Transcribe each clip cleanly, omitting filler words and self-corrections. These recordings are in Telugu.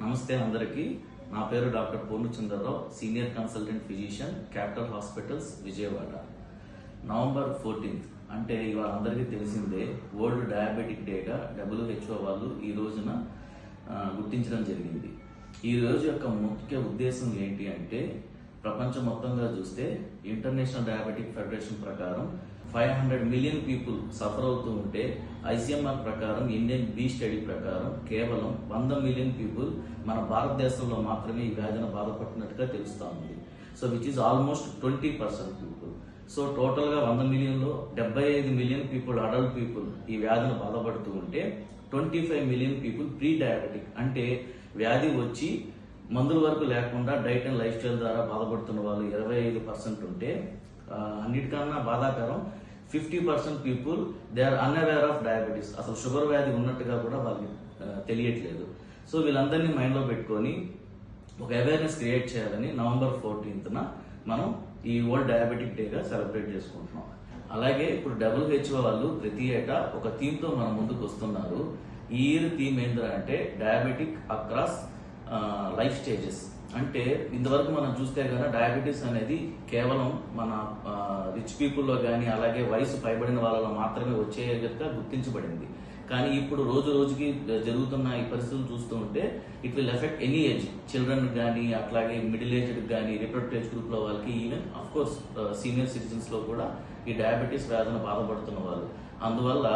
నమస్తే అందరికీ. నా పేరు doctor Purnachandrarao, senior consultant physician, capital hospitals, Vijayawada. November 14 అంటే ఇవాళ అందరికీ తెలిసిందే వరల్డ్ డయాబెటిక్ డేగా WHO వాళ్ళు ఈ రోజున గుర్తించడం జరిగింది. ఈ రోజు యొక్క ముఖ్య ఉద్దేశం ఏంటి అంటే, ప్రపంచం మొత్తంగా చూస్తే ఇంటర్నేషనల్ డయాబెటిక్ ఫెడరేషన్ ప్రకారం 500 మిలియన్ పీపుల్ సఫర్ అవుతూ ఉంటే, ICMR ప్రకారం, ఇండియన్ బీ స్టడీ ప్రకారం కేవలం 100 మిలియన్ పీపుల్ మన భారతదేశంలో మాత్రమే ఈ వ్యాధిని బాధపడుతున్నట్టుగా తెలుస్తా ఉంది. So which is almost 20% people. So total గా 100 మిలియన్లో 75 మిలియన్ పీపుల్, అడల్ట్ పీపుల్ ఈ వ్యాధిని బాధపడుతూ ఉంటే, 25 మిలియన్ పీపుల్ ప్రీ డయాబెటిక్ అంటే వ్యాధి వచ్చి మందుల వరకు లేకుండా డైట్ అండ్ లైఫ్ స్టైల్ ద్వారా బాధపడుతున్న వాళ్ళు 25% ఉంటే, అన్నిటికన్నా బాధాకరం 50% people they are unaware of diabetes. అసలు షుగర్ వ్యాధి ఉన్నట్టుగా కూడా వాళ్ళకి తెలియట్లేదు. సో వీళ్ళందరినీ మైండ్ లో పెట్టుకొని ఒక అవేర్నెస్ క్రియేట్ చేయాలని నవంబర్ 14న మనం ఈ వరల్డ్ డయాబెటిక్ డేగా సెలబ్రేట్ చేసుకుంటున్నాం. అలాగే ఇప్పుడు WHO వాళ్ళు ప్రతి ఏటా ఒక థీమ్ తో మన ముందుకు వస్తున్నారు. ఈ ఇయర్ థీమ్ ఏంటంటే డయాబెటిక్ అక్రాస్ లైఫ్ స్టేజెస్. అంటే ఇంతవరకు మనం చూస్తే కనుక డయాబెటీస్ అనేది కేవలం మన రిచ్ పీపుల్లో కానీ, అలాగే వయసు పైబడిన వాళ్ళలో మాత్రమే వచ్చేట్టుగా గుర్తించబడింది. కానీ ఇప్పుడు రోజు రోజుకి జరుగుతున్న ఈ పరిస్థితులు చూస్తూ ఉంటే it will effect any age, children కానీ, అట్లాగే మిడిల్ ఏజ్డ్ కానీ, రిప్రొడక్టివ్ ఏజ్ గ్రూప్ లో వాళ్ళకి, even of course senior citizens లో కూడా ఈ డయాబెటీస్ వ్యాధిని బాధపడుతున్న వాళ్ళు. అందువల్ల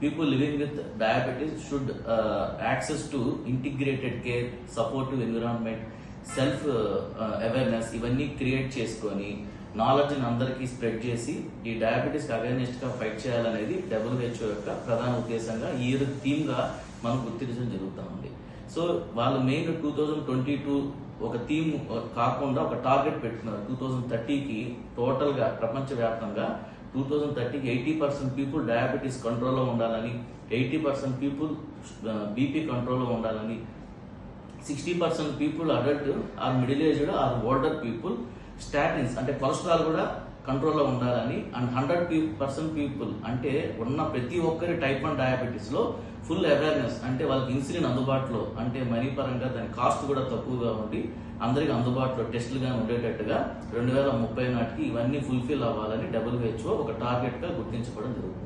people living with diabetes should access to integrated care, supportive environment, self awareness ఇవన్నీ క్రియేట్ చేసుకొని నాలెడ్జ్ని అందరికీ స్ప్రెడ్ చేసి ఈ డయాబెటీస్ అవేర్నెస్ గా ఫైట్ చేయాలనేది WHO యొక్క ప్రధాన ఉద్దేశంగా ఈ థీమ్ గా మనం గుర్తించడం జరుగుతూ ఉంది. సో వాళ్ళు మెయిన్ 2022 ఒక థీమ్ కాకుండా ఒక టార్గెట్ పెట్టుకున్నారు. 2030కి టోటల్ గా ప్రపంచ వ్యాప్తంగా 2030కి 80% పీపుల్ డయాబెటీస్ కంట్రోల్లో ఉండాలని, 80% పీపుల్ బీపీ కంట్రోల్లో ఉండాలని, 60% people adult or middle aged or older people statins అంటే కొలెస్ట్రాల్ కూడా కంట్రోల్లో ఉండాలని, అండ్ 100% పీపుల్ అంటే ఉన్న ప్రతి ఒక్కరి టైప్ 1 డయాబెటీస్ లో ఫుల్ అవేర్నెస్ అంటే వాళ్ళకి ఇన్సులిన్ అందుబాటులో, అంటే మనీ పరంగా దాని కాస్ట్ కూడా తక్కువగా ఉండి అందరికి అందుబాటులో టెస్టులుగా ఉండేటట్టుగా 2030 నాటికి ఇవన్నీ ఫుల్ఫిల్ అవ్వాలని WHO ఒక టార్గెట్ గా గుర్తించబడడం జరుగుతుంది.